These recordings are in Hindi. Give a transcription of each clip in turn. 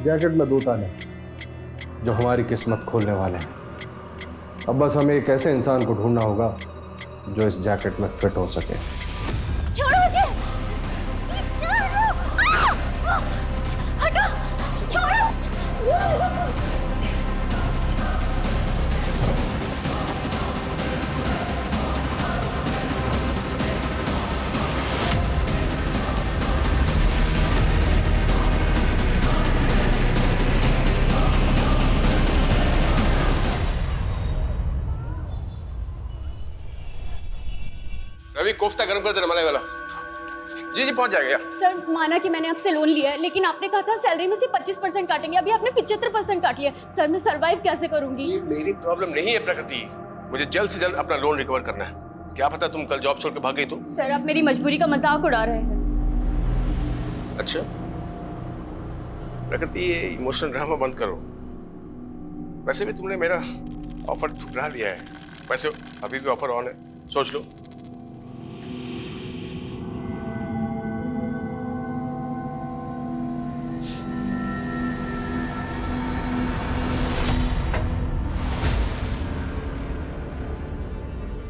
जैकेट में 2 ताले जो हमारी किस्मत खोलने वाले हैं। अब बस हमें एक ऐसे इंसान को ढूंढना होगा जो इस जैकेट में फिट हो सके। छोड़ो मुझे! हटो! छोड़ो! रवि, कोफ्ता गर्म कर देना मलाई वाला। जी जी पहुंच जाएगा। सर, माना कि मैंने आपसे लोन लिया है, लेकिन आपने कहा था सैलरी में से 25% काटेंगे। अभी आपने 75% काट लिया। सर, मैं सरवाइव कैसे करूंगी? ये मेरी प्रॉब्लम नहीं है प्रकृति, मुझे जल्द से जल्द अपना लोन रिकवर करना है। क्या पता तुम कल जॉब छोड़ के भाग गई तो? सर, आप मेरी मजबूरी का मजाक उड़ा रहे हैं। अच्छा प्रकृति, ये इमोशनल ड्रामा बंद करो। वैसे भी तुमने मेरा ऑफर ठुकरा दिया है। वैसे अभी भी ऑफर ऑन है, सोच लो।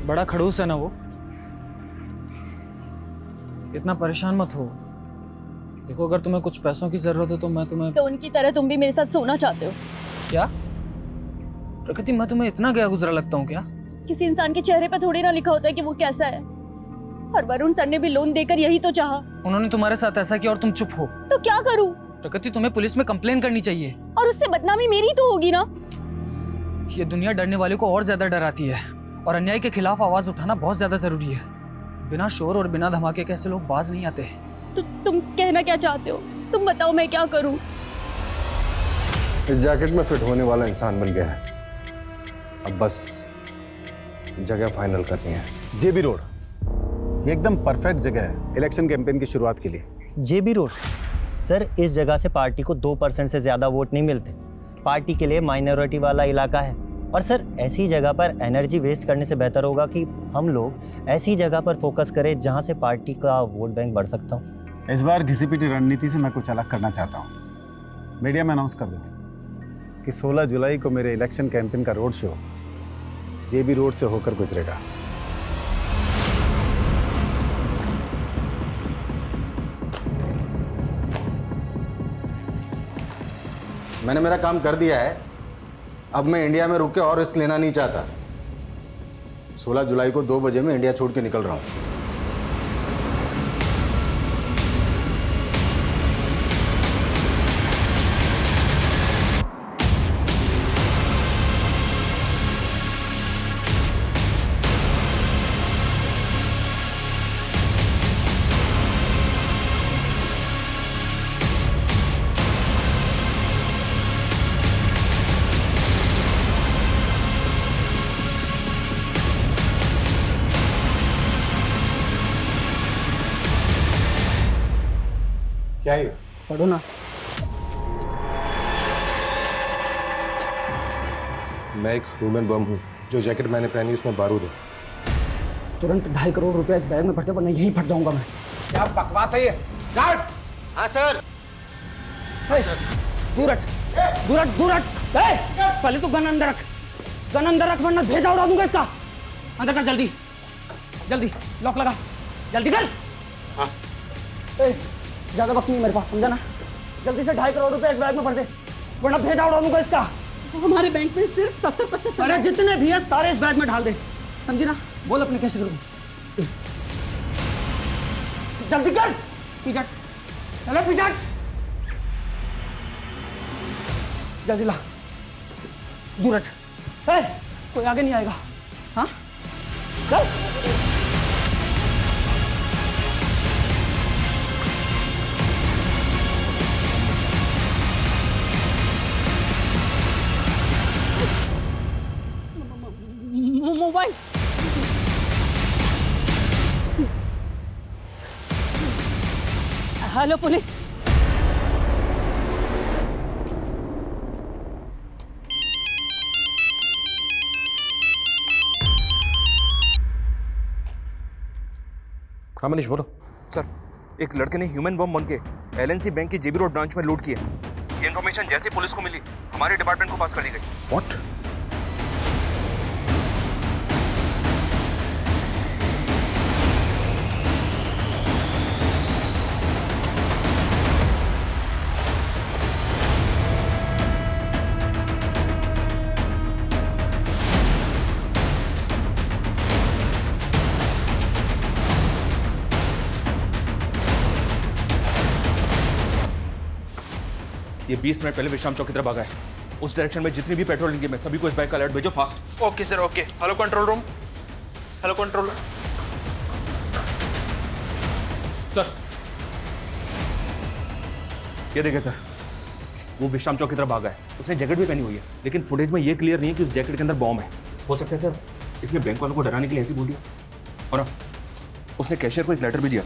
बड़ा खड़ूस है ना वो। इतना परेशान मत हो। देखो, अगर तुम्हें कुछ पैसों की जरूरत हो तो मैं तुम्हें। तो उनकी तरह तुम भी मेरे साथ सोना चाहते हो? क्या प्रकृति, मैं तुम्हें इतना गया गुजरा लगता हूँ क्या? किसी इंसान के चेहरे पर थोड़ी ना लिखा होता है कि वो कैसा है। और वरुण सर ने भी लोन देकर यही तो चाहा। उन्होंने तुम्हारे साथ ऐसा किया और तुम चुप हो। तो क्या करूं? प्रकृति, तुम्हें पुलिस में कंप्लेन करनी चाहिए। और उससे बदनामी मेरी तो होगी ना। ये दुनिया डरने वाले को और ज्यादा डराती है, और अन्याय के खिलाफ आवाज उठाना बहुत ज्यादा जरूरी है। बिना शोर और बिना धमाके के ऐसे लोग बाज नहीं आते। तो तुम कहना क्या चाहते हो? तुम बताओ, मैं क्या करूं? इस जैकेट में फिट होने वाला इंसान बन गया है। अब बस जगह फाइनल करनी है। जेबी रोड, ये एकदम परफेक्ट जगह है इलेक्शन कैंपेन की शुरुआत के लिए। जेबी रोड सर, इस जगह से पार्टी को 2% से ज्यादा वोट नहीं मिलते। पार्टी के लिए माइनॉरिटी वाला इलाका है। और सर, ऐसी जगह पर एनर्जी वेस्ट करने से बेहतर होगा कि हम लोग ऐसी जगह पर फोकस करें जहां से पार्टी का वोट बैंक बढ़ सकता हो। इस बार घिसी-पिटी रणनीति से मैं कुछ अलग करना चाहता हूँ। मीडिया में अनाउंस कर दूँ कि 16 जुलाई को मेरे इलेक्शन कैंपेन का रोड शो जेबी रोड से होकर गुजरेगा। मैंने मेरा काम कर दिया है। अब मैं इंडिया में रुक के और रिस्क लेना नहीं चाहता। 16 जुलाई को 2 बजे मैं इंडिया छोड़ के निकल रहा हूँ। क्या है? पढ़ो ना। मैं एक ह्यूमन बम हूँ। जो जैकेट मैंने पहनी उसमें बारूद है। तुरंत 2.5 करोड़ रुपए इस बैग में भरते, वरना यहीं फट जाऊंगा मैं। क्या बकवास है ये? गार्ड! हाँ सर। दूर हट, दूर हट, दूर हट। पहले तो गन अंदर रख, गन अंदर रख, वरना भेजा उड़ा दूंगा इसका। अंदर कर, जल्दी जल्दी, लॉक लगा, जल्दी कर। हाँ। ज्यादा वक्त नहीं मेरे पास, समझा ना? जल्दी से 2.5 करोड़ रुपए इस बैग में भर दे, वरना भेजा उड़ा दूंगा इसका। हमारे बैंक में सिर्फ 70-75। अरे जितने भी है सारे इस बैग में ढाल दे, समझी ना? बोल अपने कैसे करूँ। जल्दी कर, पीछे चलो, पीछे जल्दी ला, दूर हट। कोई आगे नहीं आएगा। हाँ चल। Mobile hello police. हाँ मनीष बोलो। सर, एक लड़के ने ह्यूमन बम बन के एलएनसी बैंक की जेबी रोड ब्रांच में लूट किया। ये इन्फॉर्मेशन जैसे पुलिस को मिली हमारे डिपार्टमेंट को पास कर दी गई। व्हाट? ये 20 मिनट पहले विश्राम चौक की तरफ भागा है। उस डायरेक्शन में जितनी भी पेट्रोल इनकी, मैं सभी को इस बाइक का अलर्ट भेजो fast. Okay sir, okay. Hello control room. Hello control room. Sir ये देखिए सर, वो विश्राम चौक की तरफ भागा है। उसने जैकेट भी पहनी हुई है, लेकिन फुटेज में ये क्लियर नहीं है कि उस जैकेट के अंदर बॉम्ब है। हो सकता है सर इसने बैंक वालों को डराने के लिए ऐसे बोल दिया। और हाँ, उसने कैशियर को एक लेटर भी दिया।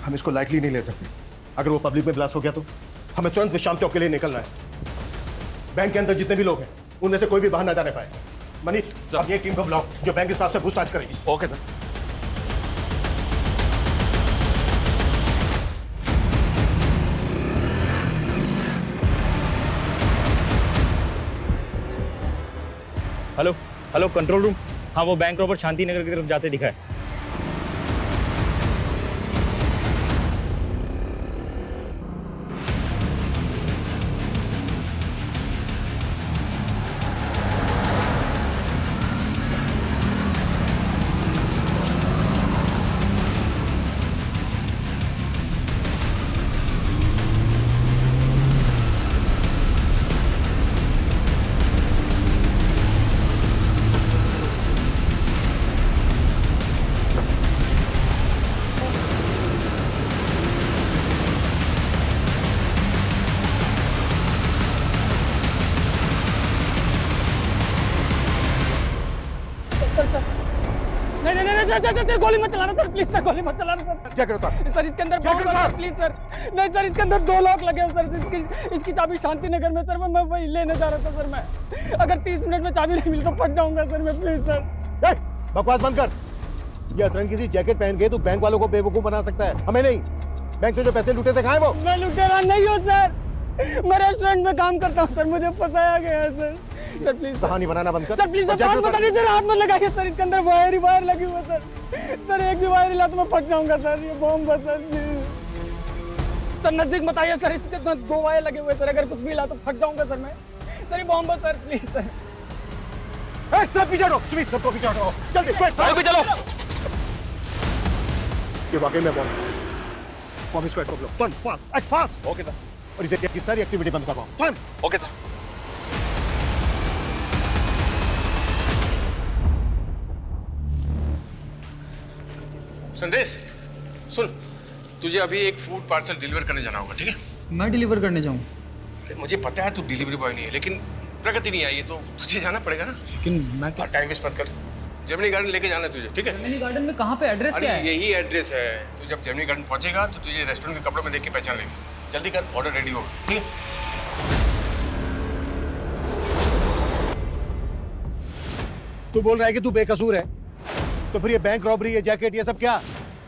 हम इसको लाइटली नहीं ले सकते। अगर वो पब्लिक में ब्लास्ट हो गया तो हमें तुरंत विश्राम चौक के लिए निकलना है। बैंक के अंदर जितने भी लोग हैं उनमें से कोई भी बाहर ना जाने पाए। मनीष, अब ये टीम को बुलाओ जो बैंक स्टाफ से पूछताछ करेगी। Okay sir. Hello hello control room. हाँ, वो बैंक रॉबर शांति नगर की तरफ जाते दिखा है। सर गोली मत चलाना सर, प्लीज सर, गोली मत चलाना सर। क्या करता है? सर इसके अंदर बॉम्ब है, प्लीज सर। नहीं सर, इसके अंदर 2 लॉक लगे हैं सर। इसकी चाबी शांति नगर में सर। मैं वही लेने जा रहा था सर। मैं अगर 30 मिनट में चाबी नहीं मिली तो फट जाऊंगा सर मैं, प्लीज सर। बकवास बंद कर। ये अतरंगी सी जैकेट पहन के तू बैंक वालों को बेवकूफ बना सकता है, हमें नहीं। बैंक से जो पैसे लूटे थे कहाँ है वो? मैं लुटेरा नहीं हूँ सर, मैं रेस्टोरेंट में काम करता हूँ सर। मुझे फंसाया गया है सर। सर प्लीज कहानी बनाना बंद कर सर, प्लीज सर, बात बता दीजिए, हाथ मत लगाइए सर। इसके अंदर वायर ही वायर लगी हुई है सर। सर एक भी वायर हिला तो मैं फट जाऊंगा सर। ये बॉम्ब है सर। सर नजदीक मत आइए सर, इसके अंदर 2 वायर लगे हुए सर। अगर कुछ भी हिला तो फट जाऊंगा सर मैं। सर ये बॉम्ब है सर, प्लीज सर। सब पीछे हटो, सुमित सबको पीछे हटो जल्दी। चलो ये वाकई में बॉम्ब स्क्वाड को बुलाओ, turn fast, act fast. Okay sir. और इसे की सारी एक्टिविटी बंद करवाओ, टर्न। Okay sir. संदेश सुन, तुझे अभी एक फूड पार्सल डिलीवर करने जाना होगा, ठीक है? मैं डिलीवर करने जाऊँ? मुझे पता है तू डिलीवरी बॉय नहीं है, लेकिन प्रगति नहीं आई है तो तुझे जाना पड़ेगा ना। लेकिन मैं टाइम वेस्ट मत कर। जेमिनी गार्डन लेके जाना है तुझे, ठीक है? जेमिनी गार्डन में कहाँ पे, एड्रेस अरे क्या है? यही एड्रेस है। तू जब जेमिनी गार्डन पहुंचेगा तो तुझे रेस्टोरेंट के कपड़ों में देख के पहचान लेंगे। जल्दी कर, ऑर्डर रेडी होगा, ठीक है? तू बोल रहा है कि तू बेकसूर है, तो फिर ये बैंक रॉबरी, ये जैकेट, ये सब क्या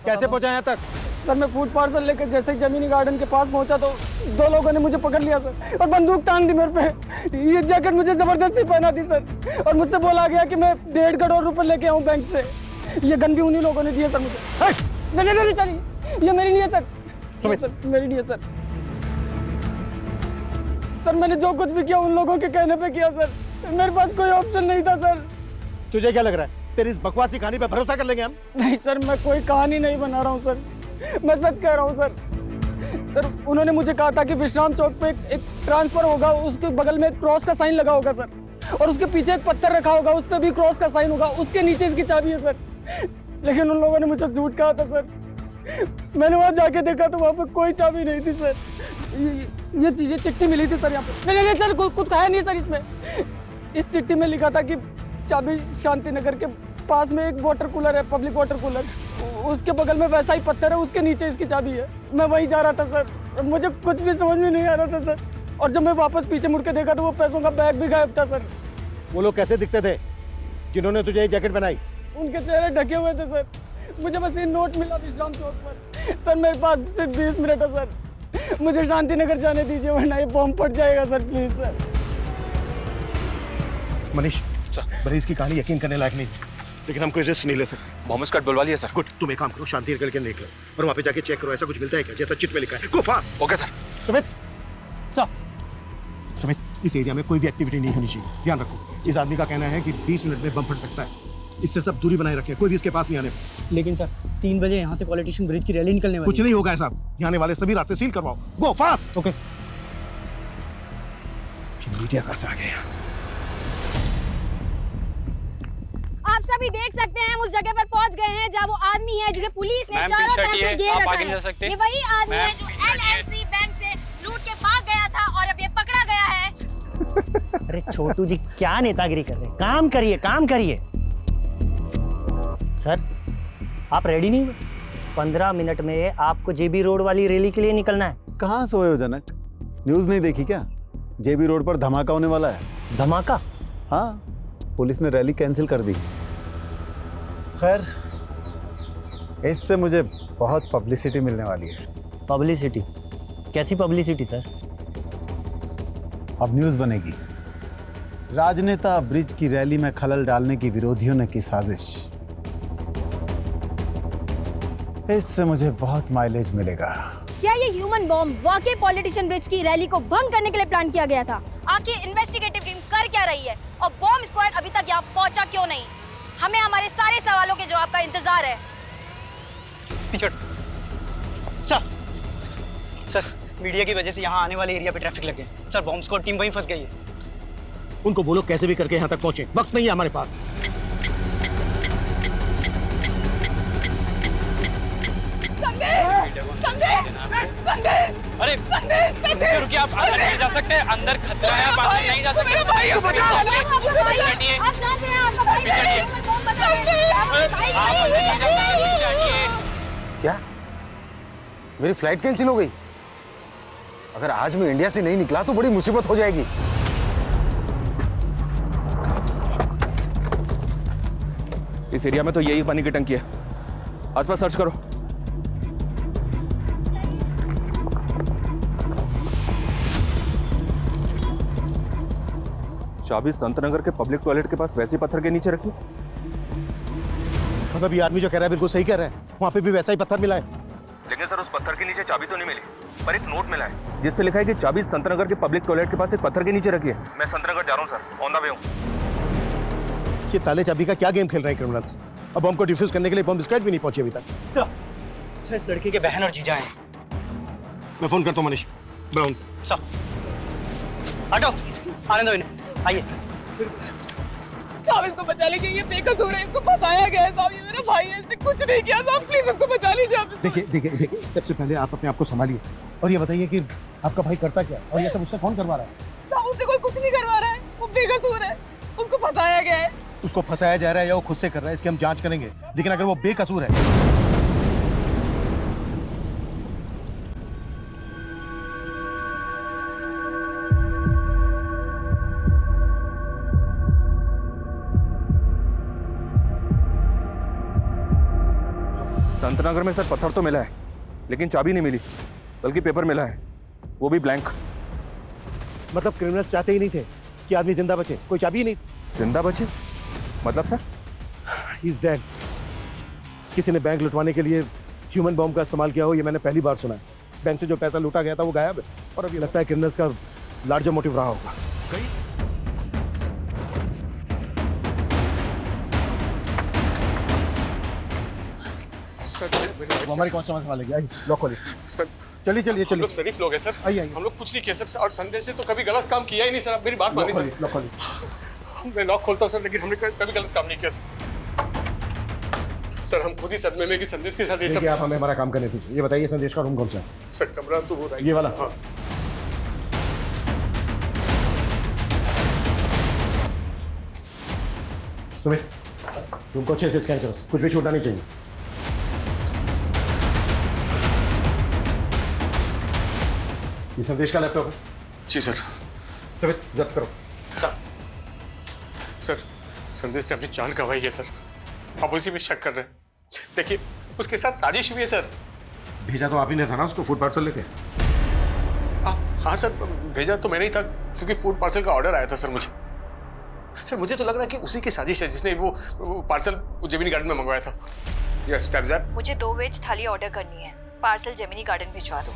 कैसे पहुंचा यहाँ तक? सर मैं फूड पार्सल लेकर जैसे ही जमीनी गार्डन के पास पहुंचा तो 2 लोगों ने मुझे पकड़ लिया सर और बंदूक तान दी मेरे पे। ये जैकेट मुझे जबरदस्ती पहना दी सर और मुझसे बोला गया कि मैं 1.5 करोड़ रुपए लेके आऊं बैंक से। ये गन भी उन्हीं लोगों ने दिए सर मुझे। नहीं चलिए, ये मेरी नहीं है सर। सर मेरी नहीं है सर। सर मैंने जो कुछ भी किया उन लोगों के कहने पे किया सर, मेरे पास कोई ऑप्शन नहीं था सर। तुझे क्या लग रहा है, तेरी इस बकवासी कहानी पे भरोसा कर लेंगे हम? नहीं सर, मैं कोई कहानी नहीं बना रहा हूँ सर, मैं सच कह रहा हूँ सर। सर उन्होंने मुझे कहा था कि विश्राम चौक पे एक ट्रांसफर होगा, उसके बगल में एक क्रॉस का साइन लगा होगा सर, और उसके पीछे एक पत्थर रखा होगा, उस पर भी क्रॉस का साइन होगा, उसके नीचे इसकी चाबी है सर। लेकिन उन लोगों ने मुझे झूठ कहा था सर। मैंने वहाँ जाके देखा तो वहाँ पे कोई चाबी नहीं थी सर। ये चिट्ठी मिली थी सर यहाँ पे। नहीं सर, कुछ कहा नहीं सर इसमें। इस चिट्ठी में लिखा था कि चाबी शांति नगर के पास में एक वाटर कूलर है, पब्लिक वाटर कूलर, उसके बगल में वैसा ही पत्थर है, उसके नीचे इसकी चाबी है। मैं वहीं जा रहा था सर, मुझे कुछ भी समझ में नहीं आ रहा था सर। और जब मैं वापस पीछे मुड़ के देखा तो वो पैसों का बैग भी गायब था सर। वो लोग कैसे दिखते थे जिन्होंने तुझे ये जैकेट बनाई? उनके चेहरे ढके हुए थे सर। मुझे बस ये नोट मिला विश्राम चौक पर सर। मेरे पास सिर्फ 20 मिनट है सर, मुझे शांतिनगर जाने दीजिए वरना ये बॉम्ब फट जाएगा sir, please sir. Manish Manish की कहानी यकीन करने लायक नहीं, लेकिन हम कोई रिस्क नहीं ले सकते। मोहम्मद स्कॉट बुलवा लिया सर। गुड, तुम एक काम करो, शांति करके निकलो और वहाँ पे जाके चेक करो ऐसा कुछ मिलता है क्या जैसा चिट में लिखा है। गो fast. Okay sir. Sumit sir Sumit, इस एरिया में कोई भी एक्टिविटी नहीं होनी चाहिए, ध्यान रखो। इस आदमी का कहना है कि 20 मिनट में बम फट सकता है, इससे सब दूरी बनाए रखें, कोई भी इसके पास नहीं आने। लेकिन सर 3 बजे यहाँ से पॉलिटिशियन ब्रिज की रैली निकलने वाली कुछ नहीं होगा ऐसा, यहाँ आने वाले सभी रास्ते सील करवाओ। गो फास्ट। Okay sir. मीडिया कहाँ से आ गया? आप सभी देख सकते हैं हम उस जगह पर पहुंच गए हैं जहां वो आदमी है जिसे पुलिस ने चारों तरफ से घेर रखा है। ये वही आदमी है जो LNC बैंक से लूट के भाग गया था और अब ये पकड़ा गया है। अरे छोटू जी क्या नेतागिरी कर रहे हैं, काम करिए काम करिए। सर आप रेडी नहीं हुए? 15 मिनट में आपको JB रोड वाली रैली के लिए निकलना है। कहाँ सोए हो जनक? न्यूज़ नहीं देखी क्या? JB रोड पर धमाका होने वाला है। धमाका? हाँ, पुलिस ने रैली कैंसिल कर दी। खैर, इससे मुझे बहुत पब्लिसिटी मिलने वाली है। पब्लिसिटी? कैसी पब्लिसिटी सर? अब न्यूज़ बनेगी, राजनेता ब्रिज की रैली में खलल डालने की विरोधियों ने की साजिश। इससे मुझे बहुत माइलेज मिलेगा। क्या ये ह्यूमन बॉम्ब वाकई पॉलिटिशियन ब्रिज की रैली को भंग करने के लिए प्लान किया गया था? आखिर इन्वेस्टिगेटिव टीम कर क्या रही है और बॉम्ब स्क्वाड अभी तक यहाँ पहुंचा क्यों नहीं? हमें हमारे सारे सवालों के जवाब का इंतजार है। सर मीडिया की वजह से यहाँ आने वाले एरिया पे ट्रैफिक लगे। सर बॉम्ब स्क्वाड टीम वहीं फंस गई है। उनको बोलो कैसे भी करके यहाँ तक पहुंचे, वक्त नहीं है हमारे पास। अरे रुकिए, आप अंदर नहीं जा सकते, अंदर खतरा है, आप अंदर नहीं जा सकते। आप जानते हैं आपका भाई ह्यूमन बॉम्ब बना है। आप अंदर नहीं जा सकते, नीचे आइए। क्या मेरी फ्लाइट कैंसिल हो गई? अगर आज मैं इंडिया से नहीं निकला तो बड़ी मुसीबत हो जाएगी। इस एरिया में तो यही पानी की टंकी है, आसपास सर्च करो। चाबी संतनगर के पब्लिक टॉयलेट के पास वैसे पत्थर के नीचे रखी। मतलब ये आदमी जो कह रहा है बिल्कुल सही कह रहा है, वहाँ पे भी वैसा ही पत्थर मिला है। लेकिन सर उस पत्थर के नीचे चाबी तो नहीं मिली, पर एक नोट मिला है जिस पे लिखा है कि चाबी संतनगर के पब्लिक टॉयलेट के पास एक पत्थर के नीचे रखी है। मैं संतनगर जा रहा हूँ सर, ऑन द वे हूँ। ये ताले चाबी का क्या गेम खेल रहे हैं क्रिमिनल्स? अब बम को डिफ्यूज करने के लिए बम स्क्वाड भी नहीं पहुंची अभी तक। सर इस लड़के के बहन और जीजा हैं। मैं फोन करता हूँ मनीष। ब्राउन सर हटो, आने दो इन्हें, आइए। साहब इसको बचा लीजिए, ये बेकसूर है, इसको फंसाया गया है साहब, ये मेरा भाई है, इसने कुछ नहीं किया साहब, प्लीज इसको बचा लीजिए आप। देखिए देखिए देखिए, सबसे पहले आप अपने आप को संभालिए और ये बताइए कि आपका भाई करता क्या और ये सब उससे कौन करवा रहा है? साहब उससे कोई कुछ नहीं करवा रहा है, वो बेकसूर है, उसको फंसाया गया है। उसको फंसाया जा रहा है या वो खुद से कर रहा है, इसकी हम जांच करेंगे, लेकिन अगर वो बेकसूर है। संतनगर में सर पत्थर तो मिला है, लेकिन चाबी नहीं मिली, बल्कि पेपर मिला है, वो भी ब्लैंक। मतलब क्रिमिनल्स चाहते ही नहीं थे कि आदमी जिंदा बचे, कोई चाबी ही नहीं। जिंदा बचे मतलब सर? He is dead. किसी ने बैंक लुटवाने के लिए ह्यूमन बॉम्ब का इस्तेमाल किया हो, ये मैंने पहली बार सुना है। बैंक से जो पैसा लूटा गया था वो गायब है और अब ये लगता है क्रिमिनल्स का लार्जर मोटिव रहा होगा। सर वो हमारी कौन समझ वाले आइए, लॉक खोलिए। सर चलिए चलिए हम चलिए, लोग शरीफ लोग हैं सर, आइए आइए, हम लोग कुछ नहीं किया सर, और संदेश ने तो कभी गलत काम किया ही नहीं सर। आप मेरी बात मानिए सर। लॉक खोलिए। मैं लॉक खोलता हूँ सर, लेकिन हमने कभी गलत काम नहीं किया सर। सर हम खुद ही सदमे में कि संदेश के साथ ये सब। देखिए आप हमें हमारा काम करने दीजिए। ये बताइए संदेश का रूम कौन सा है? सर कमरा तो वो रहा है। ये वाला? हाँ। सुमित रूम को अच्छे से स्कैन करो, कुछ भी छूटना नहीं चाहिए। ये संदेश का लैपटॉप है? जी सर। सुमित जब्त करो। सर संदेश ने अपनी जान गंवाई है सर, आप उसी में शक कर रहे हैं। देखिए उसके साथ साजिश हुई है सर। भेजा तो आप ही ने था ना उसको फुटपाथ से लेके? हाँ सर, भेजा तो मैंने ही था क्योंकि फूड पार्सल का ऑर्डर आया था सर मुझे। सर मुझे तो लग रहा है कि उसी की साजिश है जिसने वो पार्सल जेमिनी गार्डन में मंगवाया था। Yes, that. मुझे 2 वेज थाली ऑर्डर करनी है, पार्सल जेमिनी गार्डन भिजवा दो।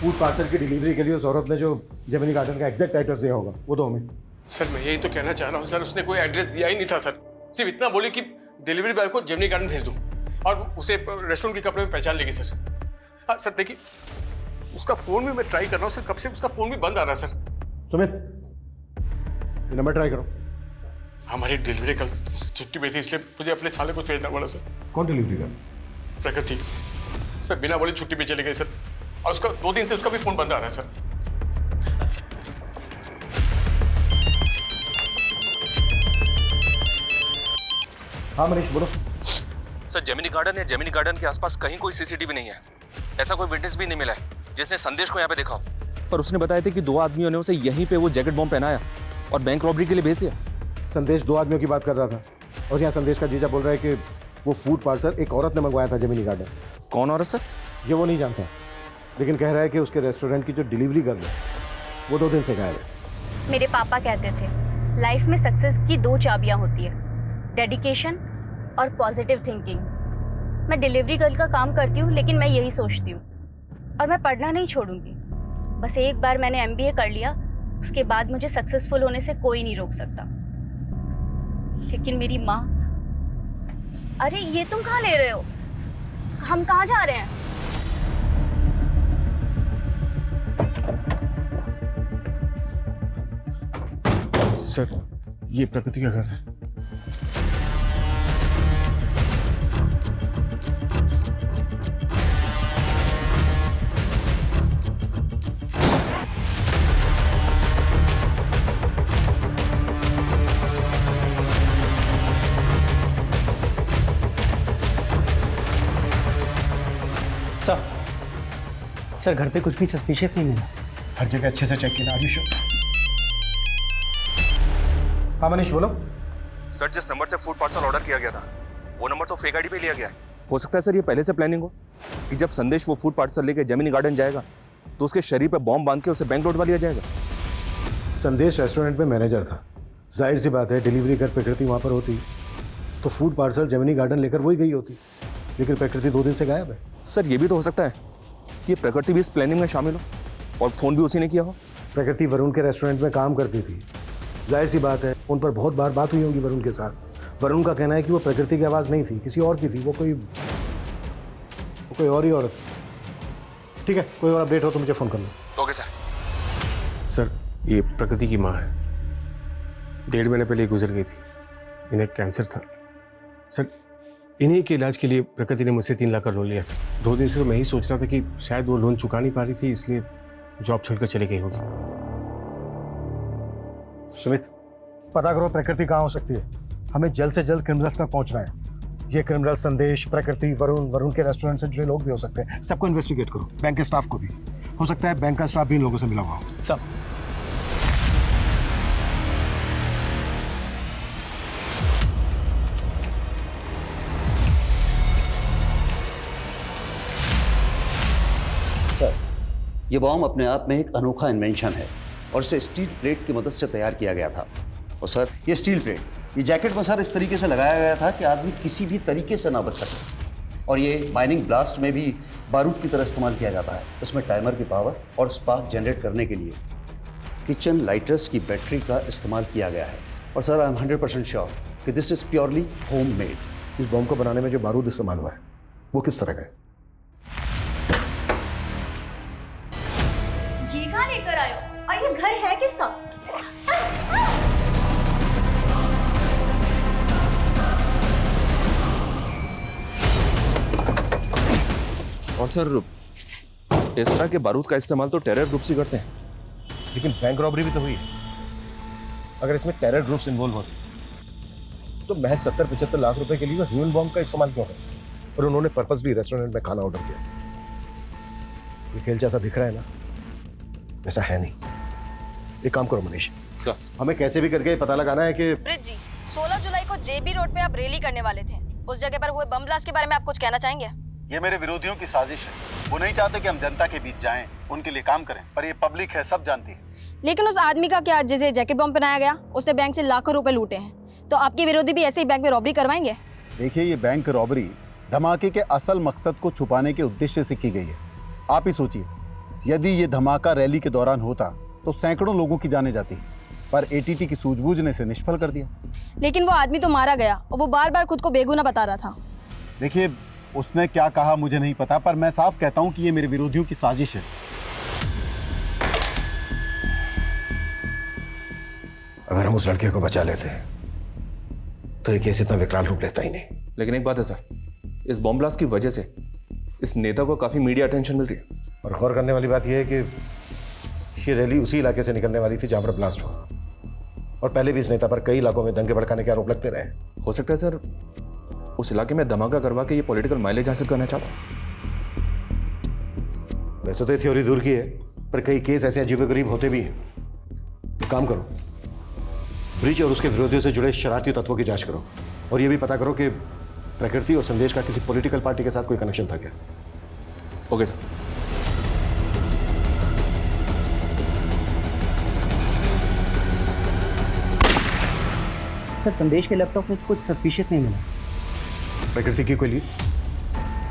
फूड पार्सल की डिलीवरी के लिए उस औरत ने जो जेमिनी गार्डन का एग्जैक्ट एड्रेस दिया होगा वो दो हमें। सर मैं यही तो कहना चाह रहा हूँ सर, उसने कोई एड्रेस दिया ही नहीं था सर। सिर्फ इतना बोली कि डिलीवरी बॉय को जेमिनी गार्डन भेज दूँ और उसे रेस्टोरेंट के कपड़े में पहचान लेगी सर। हाँ सर, देखिए उसका फोन भी मैं ट्राई कर रहा हूँ सर, कब से उसका फोन भी बंद आ रहा है सर। सुमित, ये नंबर ट्राई करो। हमारी डिलीवरी कल छुट्टी पे थी, इसलिए मुझे अपने छाले को भेजना पड़ा सर। कौन डिलीवरी कर? प्रकृति सर, बिना बोले छुट्टी पे चले गए सर, और उसका 2 दिन से उसका भी फोन बंद आ रहा है सर। हाँ मनीष बोलो। सर जेमिनी गार्डन या जेमिनी गार्डन के आसपास कहीं कोई सीसीटीवी नहीं है। ऐसा कोई विटनेस भी नहीं मिला है जिसने संदेश को यहाँ पे देखा हो। पर उसने बताया था कि 2 आदमियों ने उसे यहीं पे वो जैकेट बॉम्ब पहनाया और बैंक रॉबरी के लिए भेज दिया। संदेश 2 आदमियों की बात कर रहा था और यहाँ संदेश का जीजा बोल रहा है कि वो फूड पार्सल एक औरत ने मंगवाया था जेमिनी गार्डन। कौन औरत सर? ये वो नहीं जानता, लेकिन कह रहा है कि उसके रेस्टोरेंट की जो डिलीवरी गर्ल है वो 2 दिन से गायब है। मेरे पापा कहते थे लाइफ में सक्सेस की 2 चाबियां होती है, डेडिकेशन और पॉजिटिव थिंकिंग। मैं डिलीवरी गर्ल का काम करती हूँ, लेकिन मैं यही सोचती हूँ और मैं पढ़ना नहीं छोड़ूंगी। बस एक बार मैंने MBA कर लिया, उसके बाद मुझे सक्सेसफुल होने से कोई नहीं रोक सकता। लेकिन मेरी माँ, अरे ये तुम कहाँ ले रहे हो? हम कहाँ जा रहे हैं? सर ये प्रकृति का घर है। सर घर पे कुछ भी सस्पिशियस नहीं मिला। हर जगह अच्छे से चेक किया। आयुष, हाँ मनीष बोलो। सर जिस नंबर से फूड पार्सल ऑर्डर किया गया था वो नंबर तो फेक आईडी पे लिया गया है। हो सकता है सर ये पहले से प्लानिंग हो कि जब संदेश वो फूड पार्सल लेके जेमिनी गार्डन जाएगा तो उसके शरीर पे बॉम्ब बांध के उसे बैंक लौटवा लिया जाएगा। संदेश रेस्टोरेंट में मैनेजर था, जाहिर सी बात है डिलीवरी कर प्रकृति वहाँ पर होती तो फूड पार्सल जेमिनी गार्डन लेकर वही गई होती, लेकिन प्रकृति 2 दिन से गायब है। सर ये भी तो हो सकता है कि प्रकृति भी इस प्लानिंग में शामिल हो और फोन भी उसी ने किया हो। प्रकृति वरुण के रेस्टोरेंट में काम करती थी, जाहिर सी बात है उन पर बहुत बार बात हुई होगी वरुण के साथ। वरुण का कहना है कि वो प्रकृति की आवाज़ नहीं थी, किसी और की थी, वो कोई और ही औरत। ठीक है, कोई और अपडेट हो तो मुझे फ़ोन कर लो। Okay sir. सर ये प्रकृति की माँ है, 1.5 महीने पहले गुजर गई थी, इन्हें कैंसर था। सर इन्हीं के इलाज के लिए प्रकृति ने मुझसे 3 लाख का लोन लिया था। 2 दिन से तो मैं ही सोच रहा था कि शायद वो लोन चुका नहीं पा रही थी, इसलिए जॉब छोड़कर चली गई होगी। सुमित, पता करो प्रकृति कहाँ हो सकती है। हमें जल्द से जल्द क्रिमिनल्स तक पहुँचना है। ये क्रिमिनल संदेश, प्रकृति, वरुण के रेस्टोरेंट से जुड़े लोग भी हो सकते हैं। सबको इन्वेस्टिगेट करो, बैंक के स्टाफ को भी। हो सकता है बैंक का स्टाफ भी इन लोगों से मिला हुआ हो। सब सर, ये बॉम्ब अपने आप में एक अनोखा इन्वेंशन है और इसे स्टील प्लेट की मदद से तैयार किया गया था। और सर ये स्टील प्लेट, ये जैकेट में सर इस तरीके से लगाया गया था कि आदमी किसी भी तरीके से ना बच सके। और ये माइनिंग ब्लास्ट में भी बारूद की तरह इस्तेमाल किया जाता है। इसमें टाइमर की पावर और स्पार्क जनरेट करने के लिए किचन लाइटर्स की बैटरी का इस्तेमाल किया गया है। और सर आई एम 100% श्योर कि this is purely home made. इस बॉम्ब को बनाने में जो बारूद इस्तेमाल हुआ है वो किस तरह का है? ये कहाँ लेकर आए हो? और ये घर है किसका? और सर इस तरह के बारूद का इस्तेमाल तो टेरर ग्रुप्स ही करते हैं। लेकिन बैंक रॉबरी भी तो हुई है। अगर इसमें टेरर ग्रुप्स इन्वॉल्व होते तो महज 70-75 लाख रुपए के लिए ह्यूमन बॉम्ब का इस्तेमाल क्यों करते? और उन्होंने पर्पस भी रेस्टोरेंट में खाना ऑर्डर किया। ये खेल जैसा दिख रहा है ना, वैसा है नहीं। एक काम करो मनीष, सर हमें कैसे भी करके पता लगाना है कि ब्रिज जी, 16 जुलाई को JB रोड पे आप रैली करने वाले थे। उस जगह पर हुए बम ब्लास्ट के बारे में आप कुछ कहना चाहेंगे? ये मेरे विरोधियों की साजिश है। वो नहीं चाहते कि हम जनता के बीच जाएं, उनके लिए काम करें, पर ये पब्लिक है, सब जानती है। लेकिन उस आदमी का क्या, जिसे जैकेट बॉम्ब पहनाया गया, उसने बैंक से लाखों रुपए लूटे हैं, तो आपके विरोधी भी ऐसे ही बैंक में रॉबरी करवाएंगे? देखिए, ये बैंक रॉबरी धमाके के असल मकसद को छुपाने के उद्देश्य से की गई है। आप ही सोचिए, यदि ये धमाका रैली के दौरान होता तो सैकड़ों लोगों की जानें जाती, पर एटीटी की सूझबूझ ने इसे निष्फल कर दिया। लेकिन वो आदमी तो मारा गया और वो बार बार खुद को बेगुनाह बता रहा था। देखिए, उसने क्या कहा मुझे नहीं पता, पर मैं साफ कहता हूं कि ये मेरे विरोधियों की साजिश है। अगर हम उस लड़के को बचा लेते तो ये केस इतना विकराल रूप लेता ही नहीं। लेकिन एक बात है सर, इस बॉम्ब ब्लास्ट की वजह से इस नेता को काफी मीडिया अटेंशन मिल रही है। और गौर करने वाली बात यह है कि ये रैली उसी इलाके से निकलने वाली थी जहां पर ब्लास्ट हुआ, और पहले भी इस नेता पर कई इलाकों में दंगे भड़काने के आरोप लगते रहे। हो सकता है सर उस इलाके में धमाका करवा के ये पॉलिटिकल माइलेज हासिल करना चाहता। वैसे तो ये थ्योरी दूर की है, पर कई केस ऐसे अजीबोगरीब होते भी हैं। तो काम करो, ब्रिज और उसके विरोधियों से जुड़े शरारती तत्वों की जांच करो, और ये भी पता करो कि प्रकृति और संदेश का किसी पॉलिटिकल पार्टी के साथ कोई कनेक्शन था क्या। Okay sir. सर, संदेश के लैपटॉप में कुछ सस्पिशियस नहीं मिला। प्रकृति की कोई लीड?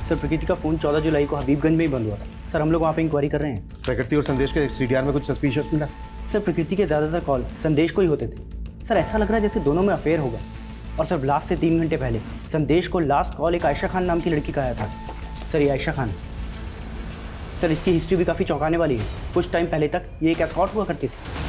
सर, प्रकृति का फ़ोन 14 जुलाई को हबीबगंज में ही बंद हुआ था। सर, हम लोग वहाँ पे इंक्वायरी कर रहे हैं। प्रकृति और संदेश के सीडीआर में कुछ सस्पिशियस मिला? सर, प्रकृति के ज़्यादातर कॉल संदेश को ही होते थे। सर, ऐसा लग रहा है जैसे दोनों में अफेयर होगा। और सर, ब्लास्ट से 3 घंटे पहले संदेश को लास्ट कॉल एक आयशा खान नाम की लड़की का आया था। सर, ये आयशा खान, सर इसकी हिस्ट्री भी काफ़ी चौंकाने वाली है। कुछ टाइम पहले तक ये एक एस्कॉर्ट हुआ करती थी।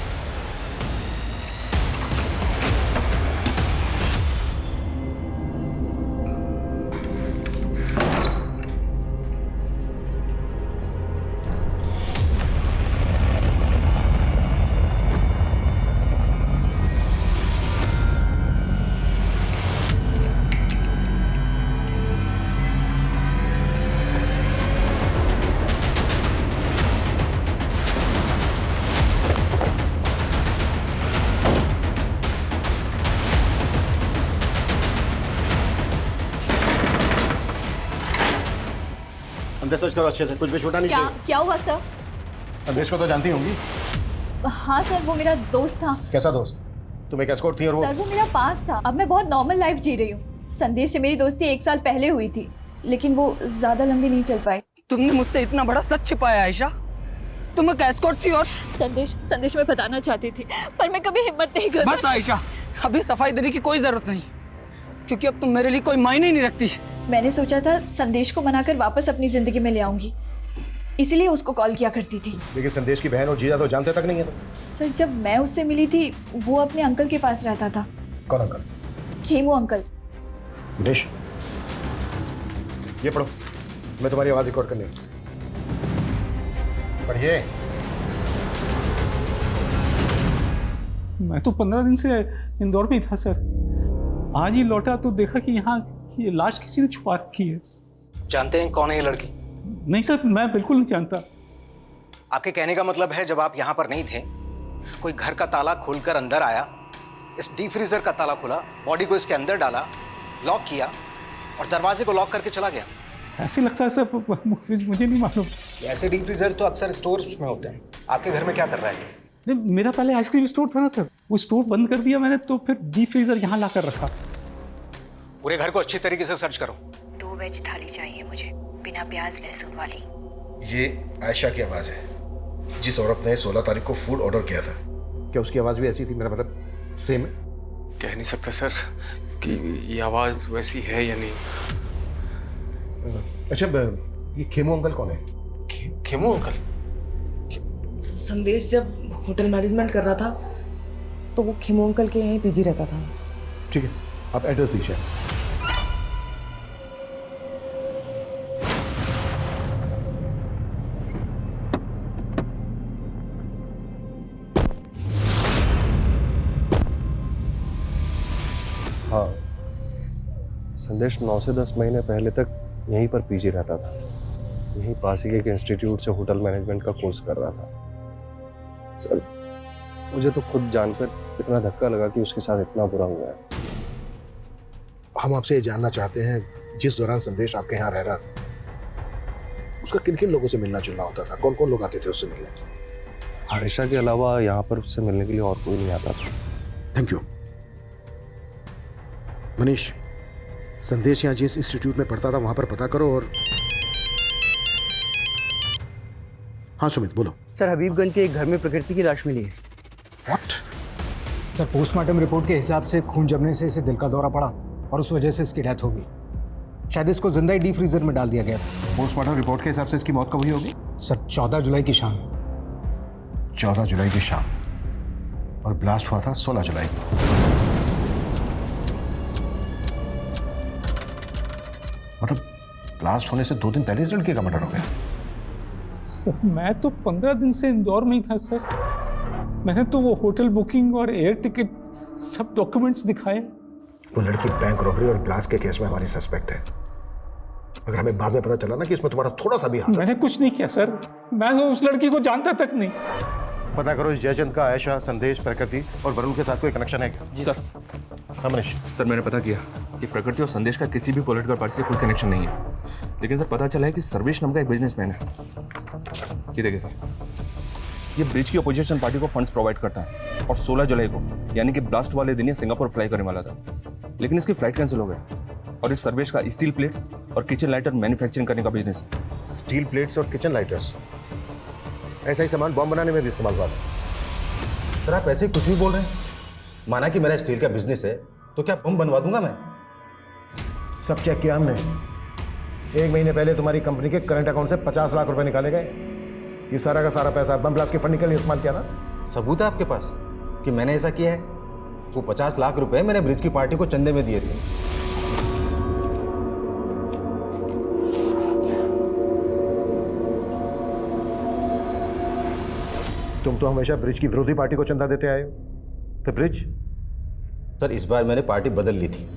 अंदर सर्च करो अच्छे से, कुछ भी छोटा नहीं चाहिए। क्या हुआ सर? संदेश को तो जानती होंगी। हाँ सर, वो मेरा दोस्त था। कैसा दोस्त? तुम एक एस्कॉर्ट थी और सर, वो मेरा पास था। अब मैं बहुत नॉर्मल लाइफ जी रही हूँ। संदेश से मेरी दोस्ती 1 साल पहले हुई थी, लेकिन वो ज्यादा लंबी नहीं चल पाई। तुमने मुझसे इतना बड़ा सच छिपाया आयशा। तुम एक एस्कॉर्ट थी और संदेश में बताना चाहती थी, पर मैं कभी हिम्मत नहीं कर। बस आयशा, अभी सफाई देने की कोई जरूरत नहीं, क्योंकि अब तुम मेरे लिए कोई मायने ही नहीं रखती। मैंने सोचा था संदेश को मनाकर वापस अपनी जिंदगी में ले आऊंगी, इसीलिए उसको कॉल किया करती थी। लेकिन संदेश की बहन और जीजा तो जानते तक नहीं है तो। सर, जब मैं उससे मिली थी वो अपने अंकल के पास रहता था। कौन अंकल? खेमू अंकल। दिनेश, ये पढ़ो, मैं तुम्हारी आवाज रिकॉर्ड करनी। पढ़िए। मैं तो 15 दिन से इंदौर में ही था सर। आज ही लौटा तो देखा कि यहाँ ये लाश किसी ने छुपा रखी है। जानते हैं कौन है ये लड़की? नहीं सर, मैं बिल्कुल नहीं जानता। आपके कहने का मतलब है जब आप यहाँ पर नहीं थे, कोई घर का ताला खोलकर अंदर आया, इस डीप फ्रीजर का ताला खोला, बॉडी को इसके अंदर डाला, लॉक किया और दरवाजे को लॉक करके चला गया। ऐसे लगता है सर, मुझे नहीं मालूम। ऐसे डीप फ्रीजर तो अक्सर स्टोर में होते हैं। आपके घर में क्या कर रहा है? नहीं, मेरा पहले आइसक्रीम स्टोर था ना सर, वो स्टोर बंद कर दिया मैंने, तो फिर डीप फ्रीजर यहाँ ला कर रखा। पूरे घर को अच्छी तरीके से सर्च करो। 2 वेज थाली चाहिए मुझे, बिना प्याज लहसुन वाली। ये आयशा की आवाज है, जिस औरत ने 16 तारीख को फूड ऑर्डर किया था। क्या उसकी आवाज भी ऐसी थी? मेरा मतलब सेम है? कह नहीं सकता सर कि ये आवाज़ वैसी है या नहीं। अच्छा, ये खेमू अंकल कौन है? खेमू अंकल? संदेश जब होटल मैनेजमेंट कर रहा था तो वो खेमू अंकल के यहीं पीजी रहता था। ठीक है, आप एड्रेस दीजिए। हाँ, संदेश 9 से 10 महीने पहले तक यहीं पर पीजी रहता था। यहीं पास ही एक इंस्टीट्यूट से होटल मैनेजमेंट का कोर्स कर रहा था। सर, मुझे तो खुद जानकर इतना धक्का लगा कि उसके साथ इतना बुरा हुआ है। हम आपसे ये जानना चाहते हैं, जिस दौरान संदेश आपके यहाँ रह रहा था, उसका किन किन लोगों से मिलना जुलना होता था? कौन कौन लोग आते थे उससे मिलने? आयशा के अलावा यहाँ पर उससे मिलने के लिए और कोई नहीं आता था। Thank you. मनीष, संदेश यहाँ जिस इंस्टीट्यूट में पढ़ता था वहां पर पता करो। और हाँ सुमित, बोलो। सर, हबीबगंज के एक घर में प्रकृति की लाश मिली है। व्हाट? सर, पोस्टमार्टम रिपोर्ट के हिसाब से खून जमने से इसे दिल का दौरा पड़ा और उस वजह से इसकी डेथ हो गई। शायद इसको जिंदा ही डीप फ्रीजर में डाल दिया गया था। पोस्टमार्टम रिपोर्ट के हिसाब से इसकी मौत कब हुई होगी? सर, 14 जुलाई की शाम। 14 जुलाई की शाम, और ब्लास्ट हुआ था 16 जुलाई को। मतलब ब्लास्ट होने से 2 दिन पहले इस लड़के का मर्डर हो गया। सर, मैं तो 15 दिन से इंदौर में ही था सर। मैंने तो वो होटल बुकिंग और एयर टिकट सब डॉक्यूमेंट्स दिखाए। वो लड़की बैंक रॉबरी और ब्लास्ट के केस में हमारी सस्पेक्ट है। अगर हमें बाद में पता चला ना कि इसमें तुम्हारा थोड़ा सा भी हाथ, मैंने कुछ नहीं किया सर। मैं तो उस लड़की को जानता तक नहीं। पता करो इस जयचंद का आयशा, संदेश, प्रकृति और वरुण के साथ कोई कनेक्शन है क्या? जी सर। हाँ मनीष। सर, मैंने पता किया कि प्रकृति और संदेश का किसी भी पॉलिटिकल पार्टी से कोई कनेक्शन नहीं है, लेकिन सर पता चला है कि सर्वेश नाम का एक बिजनेसमैन है। ये देखिए सर, ये ब्रिज की अपोजिशन पार्टी को फंड्स प्रोवाइड करता है और 16 जुलाई को यानी कि ब्लास्ट वाले दिन ये सिंगापुर फ्लाई करने वाला था, लेकिन इसकी फ्लाइट कैंसिल हो गई। और इस सर्वेश का स्टील प्लेट्स और किचन लाइटर मैन्युफैक्चरिंग करने का बिजनेस है। स्टील प्लेट्स और किचन लाइटर्स, ऐसा ही सामान बॉम्ब बनाने में भी इस्तेमाल हुआ था। सर, आप ऐसे कुछ भी बोल रहे हैं। माना कि मेरा स्टील का बिजनेस है तो क्या बम बनवा दूंगा मैं? सब चेक किया हमने। 1 महीने पहले तुम्हारी कंपनी के करंट अकाउंट से 50 लाख रुपए निकाले गए। ये सारा का सारा पैसा बम ब्लास्ट के फंडिंग के लिए इस्तेमाल किया था। सबूत है आपके पास कि मैंने ऐसा किया है? वो 50 लाख रुपए मैंने ब्रिज की पार्टी को चंदे में दिए थे। तुम तो हमेशा ब्रिज की विरोधी पार्टी को चंदा देते आए हो, तो ब्रिज? सर, इस बार मैंने पार्टी बदल ली थी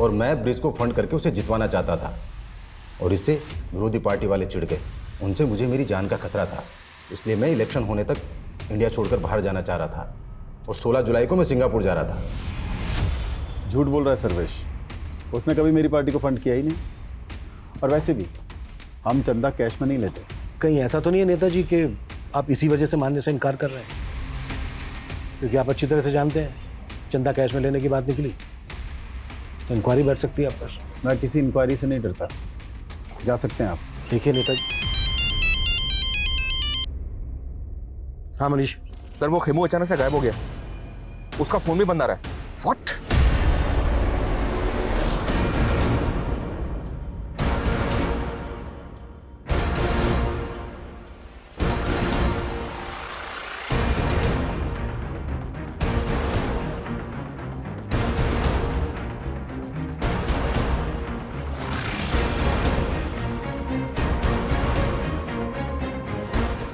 और मैं ब्रिज को फंड करके उसे जितवाना चाहता था, और इससे विरोधी पार्टी वाले चिढ़ गए। उनसे मुझे मेरी जान का खतरा था, इसलिए मैं इलेक्शन होने तक इंडिया छोड़कर बाहर जाना चाह रहा था और 16 जुलाई को मैं सिंगापुर जा रहा था। झूठ बोल रहा है सर्वेश, उसने कभी मेरी पार्टी को फंड किया ही नहीं। और वैसे भी हम चंदा कैश में नहीं लेते। कहीं ऐसा तो नहीं है नेताजी कि आप इसी वजह से मानने से इनकार कर रहे हैं? क्योंकि आप अच्छी तरह से जानते हैं चंदा कैश में लेने की बात निकली तो इंक्वायरी बैठ सकती है आप पर। मैं किसी इंक्वायरी से नहीं डरता, जा सकते हैं आप। ठीक है नेताजी। हाँ मनीष। सर, वो खेमू अचानक से गायब हो गया, उसका फोन भी बंद आ रहा है। व्हाट?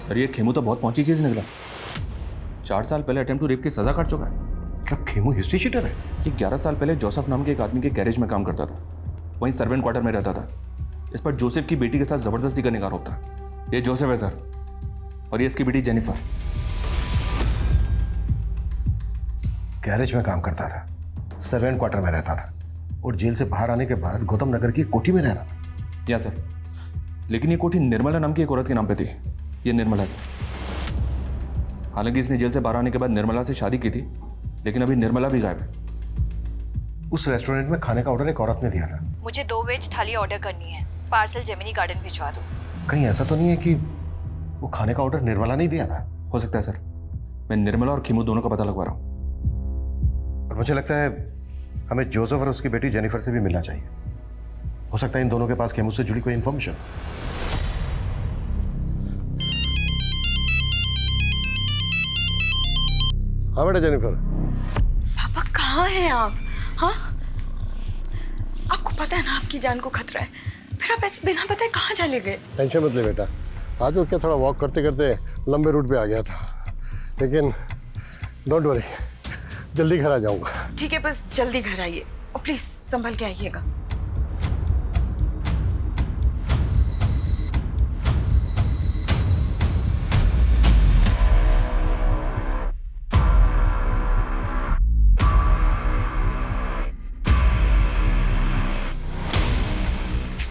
सर, ये खेमू तो बहुत पहुंची चीज निकला। 4 साल पहले अटेम्प्ट टू रेप की सजा काट चुका है। क्या खेमू हिस्ट्री शीटर है? ये 11 साल पहले जोसेफ नाम के एक आदमी के गैरेज में काम करता था, वहीं सर्वेंट क्वार्टर में रहता था। इस पर जोसेफ की बेटी के साथ जबरदस्ती करने का आरोप था। ये जोसेफ है सर, और ये इसकी बेटी जेनिफर। गैरेज में काम करता था, सर्वेंट क्वार्टर में रहता था, और जेल से बाहर आने के बाद गौतम नगर की कोठी में रह रहा था। या सर, लेकिन ये कोठी निर्मला नाम की एक औरत के नाम पे थी। ये निर्मला सर। हालांकि इसने जेल से बाहर आने के बाद निर्मला से शादी की थी, लेकिन अभी निर्मला भी गायब है। उस रेस्टोरेंट में खाने का ऑर्डर एक औरत ने दिया था। मुझे 2 वेज थाली ऑर्डर करनी है, पार्सल जेमिनी गार्डन भिजवा दो। कहीं ऐसा तो नहीं है कि वो खाने का ऑर्डर निर्मला नहीं दिया था? हो सकता है सर, मैं निर्मला और खेमू दोनों का पता लगवा रहा हूँ। और मुझे लगता है हमें जोसेफ और उसकी बेटी जेनिफर से भी मिलना चाहिए। हो सकता है इन दोनों के पास खेमू से जुड़ी कोई इंफॉर्मेशन। हाँ बेटा जेनिफर। पापा कहाँ हैं आप? हाँ, आपको पता है ना आपकी जान को खतरा है, फिर आप ऐसे बिना बताए कहाँ चले गए? टेंशन मत ले बेटा, आज वो क्या थोड़ा वॉक करते करते लंबे रूट पे आ गया था, लेकिन डोंट वरी, जल्दी घर आ जाऊंगा। ठीक है, बस जल्दी घर आइए और प्लीज संभल के आइएगा।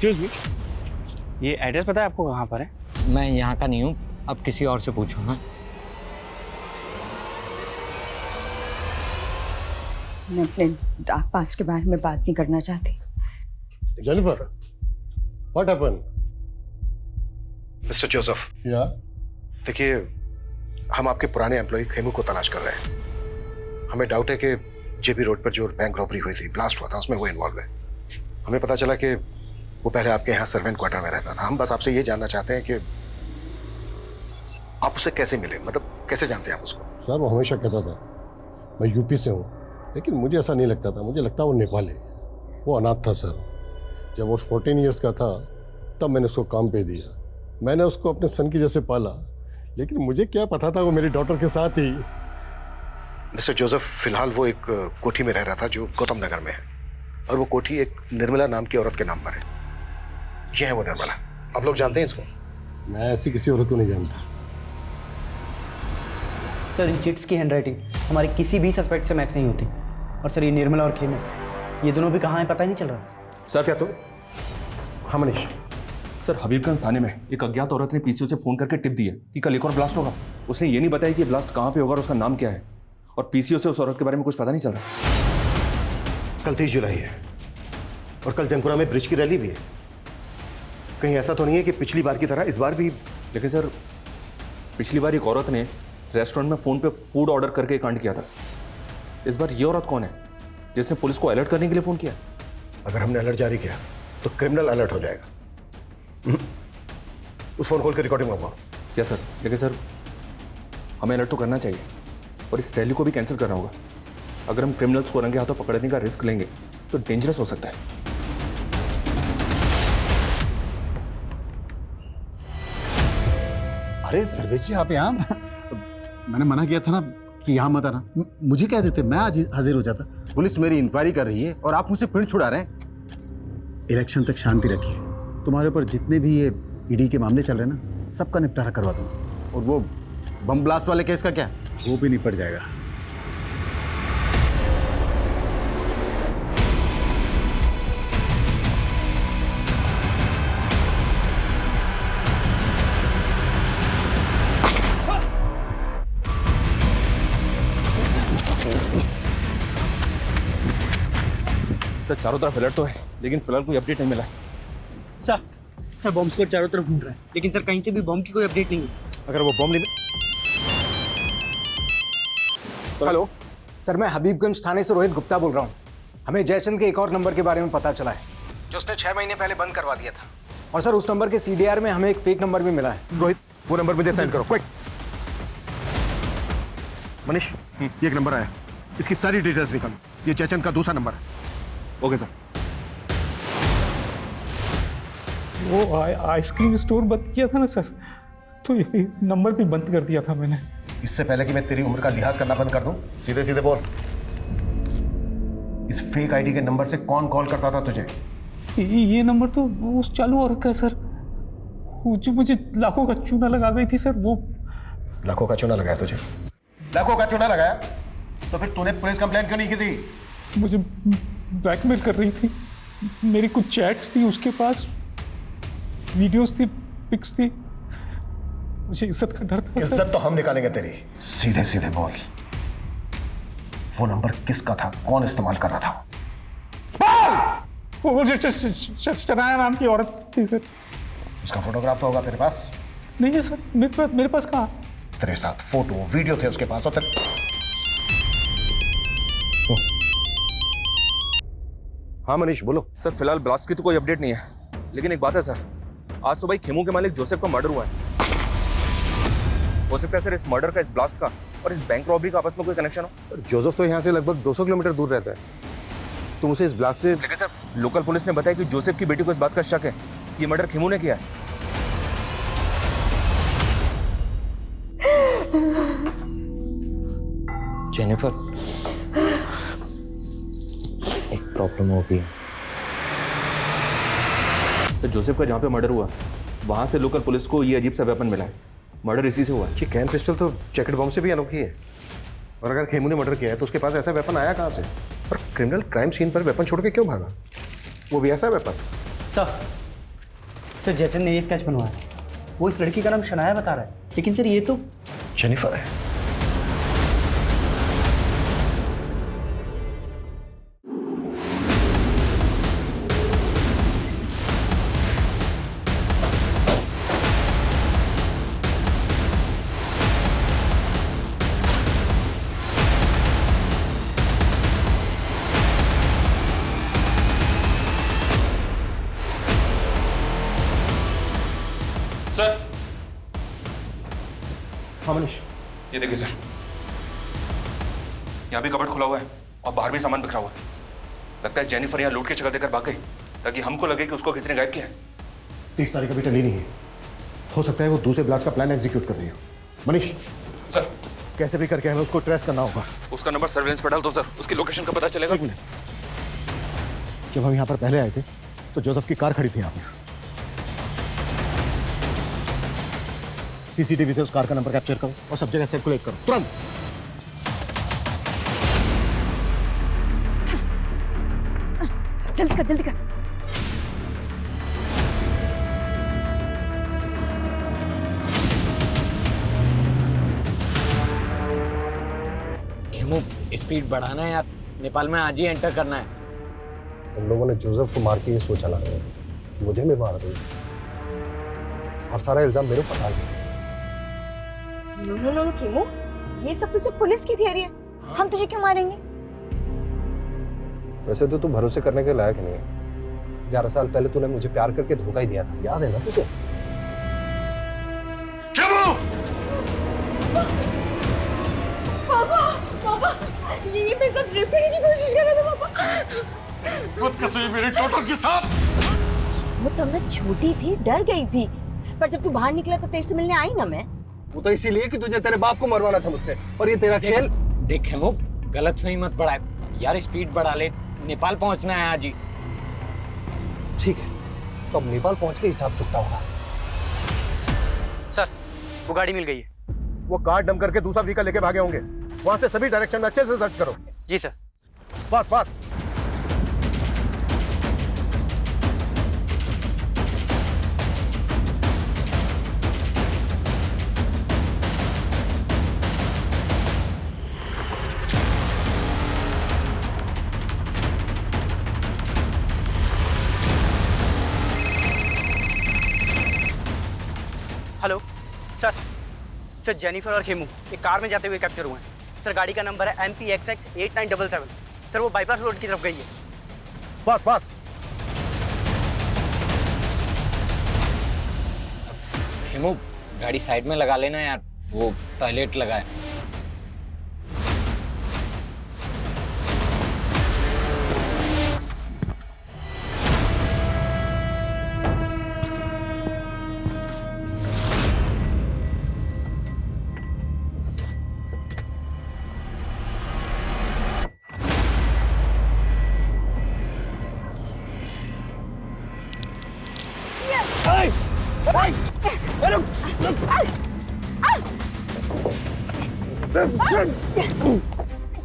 एक्सक्यूज मी, ये एड्रेस पता है आपको कहाँ पर है? मैं यहाँ का नहीं हूँ, अब किसी और से पूछो। हाँ, मैं अपने डार्क पास्ट के बारे में बात नहीं करना चाहती। Jennifer, what happened? Mister Joseph, या देखिए, हम आपके पुराने एम्प्लॉय खेमू को तलाश कर रहे हैं। हमें डाउट है कि जेबी रोड पर जो बैंक रॉबरी हुई थी, ब्लास्ट हुआ था, उसमें वो इन्वॉल्व है। हमें पता चला कि वो पहले आपके यहाँ सर्वेंट क्वार्टर में रहता था। हम बस आपसे ये जानना चाहते हैं कि आप उससे कैसे मिले, मतलब कैसे जानते हैं आप उसको? सर, वो हमेशा कहता था मैं यूपी से हूँ, लेकिन मुझे ऐसा नहीं लगता था। मुझे लगता वो नेपाली। वो अनाथ था सर। जब वो 14 ईयर्स का था तब मैंने उसको काम पे दिया। मैंने उसको अपने सन की जैसे पाला, लेकिन मुझे क्या पता था वो मेरी डॉटर के साथ ही। मिस्टर जोसेफ, फिलहाल वो एक कोठी में रह रहा था जो गौतम नगर में है, और वो कोठी एक निर्मला नाम की औरत के नाम पर है। ये है वो निर्मला। आप लोग जानते हैं इसको? मैं ऐसी किसी औरत को नहीं जानता। सर, इन चिट्स की हैंडराइटिंग हमारे किसी भी सस्पेक्ट से मैच नहीं होती। और सर, ये निर्मला और खेमू, ये दोनों भी कहाँ हैं पता ही नहीं चल रहा। सर, क्या तो? हाँ मनीष। सर, हबीबगंज थाने में एक अज्ञात औरत ने पीसीओ से फोन करके टिप दी है कि कल एक और ब्लास्ट होगा। उसने ये नहीं बताया कि ब्लास्ट कहाँ पे होगा और उसका नाम क्या है, और पीसीओ से उस औरत के बारे में कुछ पता नहीं चल रहा। कल 30 जुलाई है और कल जंगपुरा में ब्रिज की रैली भी है। कहीं ऐसा तो नहीं है कि पिछली बार की तरह इस बार भी? लेकिन सर, पिछली बार एक औरत ने रेस्टोरेंट में फोन पे फूड ऑर्डर करके कांड किया था। इस बार ये औरत कौन है जिसने पुलिस को अलर्ट करने के लिए फोन किया? अगर हमने अलर्ट जारी किया तो क्रिमिनल अलर्ट हो जाएगा। उस फोन कॉल की रिकॉर्डिंग मंगवाओ। क्या सर? लेकिन सर, हमें अलर्ट तो करना चाहिए और इस रैली को भी कैंसिल करना होगा। अगर हम क्रिमिनल्स को रंगे हाथों पकड़ने का रिस्क लेंगे तो डेंजरस हो सकता है। अरे सर्वेश जी, आप यहाँ? मैंने मना किया था ना कि यहाँ मत आना। मुझे कह देते, मैं आज हाजिर हो जाता। पुलिस मेरी इंक्वायरी कर रही है और आप मुझसे पिंड छुड़ा रहे हैं। इलेक्शन तक शांति रखिए। तुम्हारे ऊपर जितने भी ये ईडी के मामले चल रहे हैं ना, सबका निपटारा करवा दूंगा। और वो बम ब्लास्ट वाले केस का क्या? वो भी निपट जाएगा। सर, चारों तरफ अलर्ट तो है, लेकिन फिलहाल कोई अपडेट नहीं मिला। सर, बॉम्ब स्क्वाड चारों तरफ ढूंढ रहा है, लेकिन सर कहीं से भी बॉम्ब की कोई अपडेट नहीं है। अगर वो बॉम्ब नहीं... हेलो सर, मैं हबीबगंज थाने से रोहित गुप्ता बोल रहा हूँ। हमें जयचंद के एक और नंबर के बारे में पता चला है जो उसने 6 महीने पहले बंद करवा दिया था। और सर, उस नंबर के CDR में हमें एक फेक नंबर भी मिला है। रोहित, वो नंबर मुझे सेंड करो क्विक। मनीष, ये एक नंबर आया, इसकी सारी डिटेल्स निकालो। ये जयचंद का दूसरा नंबर है। Okay sir. वो आइसक्रीम स्टोर बंद किया था ना सर, तो ये नंबर भी बंद कर दिया था मैंने। इससे पहले कि मैं तेरी उम्र का लिहाज करना बंद कर दूं, सीधे सीधे बोल, इस फेक आईडी के नंबर से कौन कॉल करता था तुझे? ये नंबर तो उस चालू औरत का सर, वो जो मुझे लाखों का चूना लगा गई थी सर। वो लाखों का चूना लगाया तुझे? लाखों का चूना लगाया तो फिर तूने पुलिस कंप्लेंट क्यों नहीं की थी? मुझे ब्लैकमेल कर रही थी। मेरी कुछ चैट्स थी उसके पास, वीडियोस थी, पिक्स थी। मुझे इज्जत का डर था। इज्जत तो हम निकालेंगे तेरी। सीधे सीधे बोल, वो नंबर किसका था, कौन इस्तेमाल कर रहा था? वो शनाया नाम की औरत थी सर। उसका फोटोग्राफ तो होगा तेरे पास? नहीं है सर, मेरे पास कहाँ? तेरे साथ फोटो वीडियो थे उसके पास। और हाँ मनीष, बोलो। सर, फिलहाल ब्लास्ट की तो कोई अपडेट नहीं है, लेकिन एक बात है सर, आज सुबह खेमू के मालिक जोसेफ का मर्डर हुआ है। हो सकता है सर इस मर्डर का, इस ब्लास्ट का और इस बैंक रॉबरी का आपस में कोई कनेक्शन हो। जोसेफ तो यहाँ से लगभग 200 किलोमीटर दूर रहता है। तुम उसे इस ब्लास्ट से... लेकिन सर, लोकल पुलिस ने बताया कि जोसेफ की बेटी को इस बात का शक है कि ये मर्डर खेमू ने किया है। जेनिफर, एक प्रॉब्लम हो गई। तो जोसेफ का जहाँ पे मर्डर हुआ वहाँ से लोकल पुलिस को ये अजीब सा वेपन मिला है। मर्डर इसी से हुआ है। ये कैन पिस्टल तो जैकेट बॉम्ब से भी अनोखी है। और अगर खेमू ने मर्डर किया है तो उसके पास ऐसा वेपन आया कहाँ से? और क्रिमिनल क्राइम सीन पर वेपन छोड़ के क्यों भागा, वो भी ऐसा वेपन? सर, सर जैचन ने ये स्केच बनवाया, वो इस लड़की का नाम शनाया बता रहा है, लेकिन सर ये तो जेनिफर है। सर, हाँ मनीष, ये देखिए सर, यहाँ भी कबर्ड खुला हुआ है और बाहर भी सामान बिखरा हुआ है। लगता है जेनिफर यहाँ लूट की जगह देकर भाग गई ताकि हमको लगे कि उसको किसी ने गायब किया है। 30 तारीख अभी टली नहीं है, हो सकता है वो दूसरे ब्लास्ट का प्लान एग्जीक्यूट कर रही हो। मनीष सर, कैसे भी करके हमें उसको ट्रेस करना होगा। उसका नंबर सर्वेलेंस पर डाल दो सर, उसकी लोकेशन का पता चलेगा। एक मिनट, जब हम यहाँ पर पहले आए थे तो जोसेफ की कार खड़ी थी यहाँ पर। सीसीटीवी से उस कार का नंबर कैप्चर करो और सब जगह सर्कुलेट करो तुरंत। जल्दी कर जल्दी कर। खेमू, स्पीड बढ़ाना है यार, नेपाल में आज ही एंटर करना है। तुम लोगों ने जोसेफ को मार के ये सोचा ना कि मुझे भी मार दो और सारा इल्जाम मेरे ऊपर डाल दिया। नो कीमो, ये सब तो सिर्फ पुलिस की थियरी है, हम तुझे क्यों मारेंगे? वैसे तो तू भरोसे करने के लायक नहीं है। 11 साल पहले तूने मुझे प्यार करके धोखा ही दिया था, याद है ना तुझे? पापा पापा, ये मेरे साथ रेप करने की कोशिश कर रहा था पापा। खुदकुशी मेरी टोटल के साथ। वो तब मैं छोटी थी, डर गई थी, पर जब तू बाहर निकला तो तेरे से मिलने आई ना मैं। वो तो इसीलिए कि तुझे तेरे बाप को मरवाना था मुझसे, और ये तेरा खेल। देख खेमू, गलतफहमी मत बढ़ा यार, स्पीड बढ़ा ले, नेपाल पहुंचना है आज ही। ठीक है, तो अब नेपाल पहुंच के हिसाब चुकता होगा। सर, वो गाड़ी मिल गई है। वो कार डम करके दूसरा व्हीकल लेके भागे होंगे। वहां से सभी डायरेक्शन में अच्छे से सर्च करो। जी sir. Fast fast. Hello sir, sir Jennifer और खेमू एक कार में जाते हुए कैप्चर हुए हैं। सर गाड़ी का नंबर है MPXX 8977। सर वो बाईपास रोड की तरफ गई है। Fast fast. खेमू, गाड़ी साइड में लगा लेना यार, वो टॉयलेट लगा है।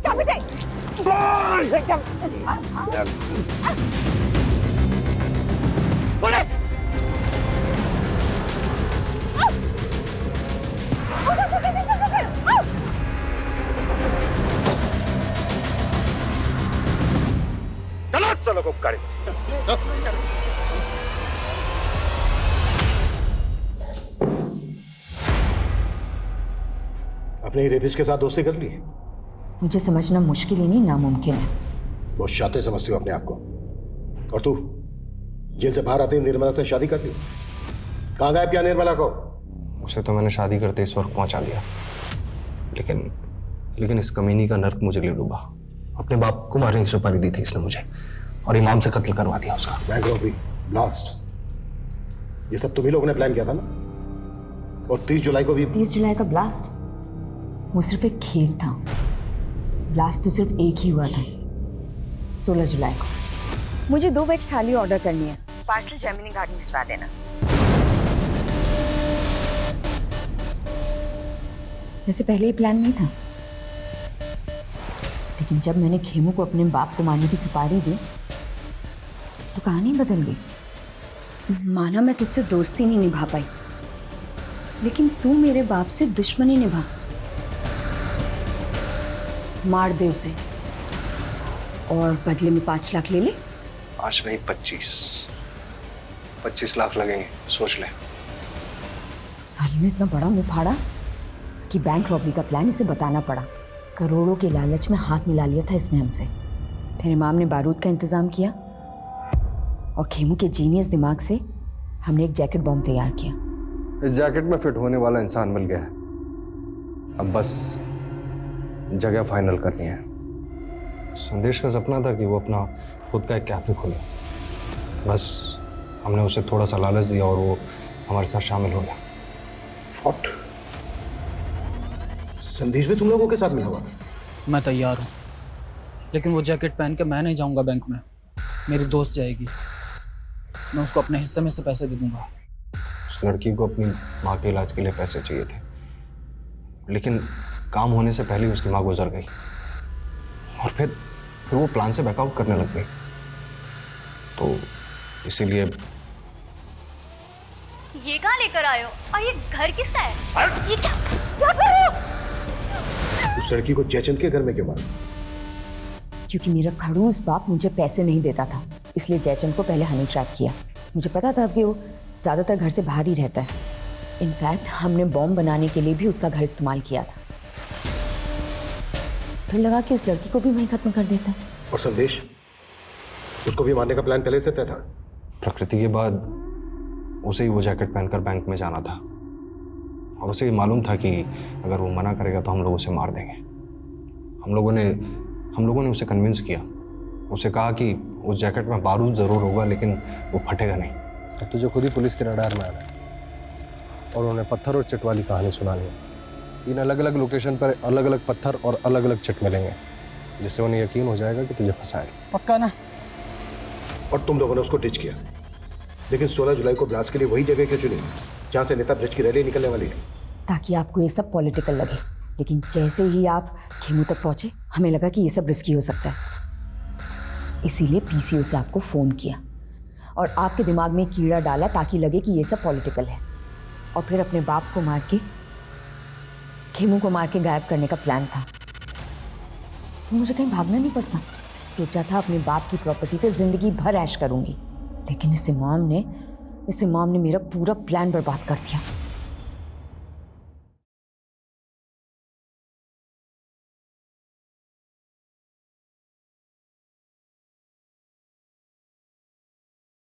चाबी दे। पुलिस! गलत चलो को गाड़ी। अपने ही रेपिस्ट के साथ दोस्ती कर ली? मुझे समझना मुश्किल ही नहीं, नामुमकिन है। बहुत शातिर समझती हो अपने आप को। और तू जेल से बाहर आते ही निर्मला से शादी कर ली? कहाँ गायब किया निर्मला को? उसे तो मैंने शादी करते इस वक्त पहुंचा दिया, लेकिन इस कमीनी का नर्क मुझे ले डूबा। अपने बाप को मारने की सुपारी दी थी इसने मुझे, और इमाम से कत्ल करवा दिया उसका। बैंक रॉबरी, ब्लास्ट, ये सब तुम्ही लोगों ने प्लान किया था ना? और 30 जुलाई को भी। 30 जुलाई का ब्लास्ट वो सिर्फ एक खेल था। ब्लास्ट तो सिर्फ एक ही हुआ था, 16 जुलाई को। मुझे 2 वेज थाली ऑर्डर करनी है, पार्सल जेमिनी गार्डन भिजवा देना। वैसे पहले ही प्लान नहीं था, लेकिन जब मैंने खेमू को अपने बाप को मारने की सुपारी दी तो कहानी बदल गई। माना मैं तुझसे दोस्ती नहीं निभा पाई, लेकिन तू मेरे बाप से दुश्मनी निभा। मार दे उसे और बदले में 5 लाख ले ले। 5 नहीं 25 लाख लगेंगे, सोच ले। साले ने इतना बड़ा मुंह फाड़ा कि बैंक रॉबरी का प्लान इसे बताना पड़ा। करोड़ों के लालच में हाथ मिला लिया था इसने हमसे। फिर इमाम ने बारूद का इंतजाम किया और खेमू के जीनियस दिमाग से हमने एक जैकेट बॉम्ब तैयार किया। इस जैकेट में फिट होने वाला इंसान मिल गया है। अब बस जगह फाइनल करनी है। संदेश का सपना था कि वो अपना खुद का एक कैफे खोले। बस हमने उसे थोड़ा सा लालच दिया और वो हमारे साथ शामिल हो गया। फॉट संदेश भी तुम लोगों के साथ मिला हुआ था? मैं तैयार हूँ, लेकिन वो जैकेट पहन के मैं नहीं जाऊँगा बैंक में। मेरी दोस्त जाएगी, मैं उसको अपने हिस्से में से पैसे दे दूँगा। उस लड़की को अपनी माँ के इलाज के लिए पैसे चाहिए थे, लेकिन काम होने से पहले उसकी माँ गुजर गई और फिर वो प्लान से बैकआउट करने लग गई। तो इसीलिए ये कहाँ लेकर आए हो और ये घर किसका है? ये क्या कर रहे हो? उस लड़की को जयचंद के घर में क्यों मारा? क्योंकि मेरा खड़ूस बाप मुझे पैसे नहीं देता था, इसलिए जयचंद को पहले हनी ट्रैप किया। मुझे पता था कि वो ज़्यादातर घर से बाहर ही रहता है। इनफैक्ट हमने बॉम्ब बनाने के लिए भी उसका घर इस्तेमाल किया था। फिर लगा कि उस लड़की को भी वहीं खत्म कर देता है। और संदेश, उसको भी मारने का प्लान पहले से तय था? प्रकृति के बाद उसे ही वो जैकेट पहनकर बैंक में जाना था और उसे ये मालूम था कि अगर वो मना करेगा तो हम लोग उसे मार देंगे। हम लोगों ने उसे कन्विंस किया। उसे कहा कि उस जैकेट में बारूद ज़रूर होगा लेकिन वो फटेगा नहीं। अब तुझे खुद ही पुलिस के रडार में आना है और उन्होंने पत्थर और चिट वाली कहानी सुनानी है। 3 अलग अलग लोकेशन पर अलग अलग पत्थर और अलग अलग चिट मिलेंगे, जिससे उन्हें यकीन हो जाएगा कि तुझे फंसाएगा। पक्का ना? और तुम लोगों ने उसको डिच किया, लेकिन 16 जुलाई को ब्लास्ट के लिए वही जगह क्यों चुनी जहाँ से नेता ब्रिज की रैली निकलने वाली है? ताकि आपको ये सब पॉलिटिकल लगे, लेकिन जैसे ही आप खेमू तक पहुंचे हमें लगा कि ये सब रिस्की हो सकता है। इसीलिए पीसीओ से आपको फ़ोन किया और आपके दिमाग में कीड़ा डाला ताकि लगे कि ये सब पॉलिटिकल है, और फिर अपने बाप को मार के खेमू को मार के गायब करने का प्लान था। मुझे कहीं भागना नहीं पड़ता। सोचा था अपने बाप की प्रॉपर्टी पे जिंदगी भर ऐश करूंगी, लेकिन इस इमाम ने मेरा पूरा प्लान बर्बाद कर दिया।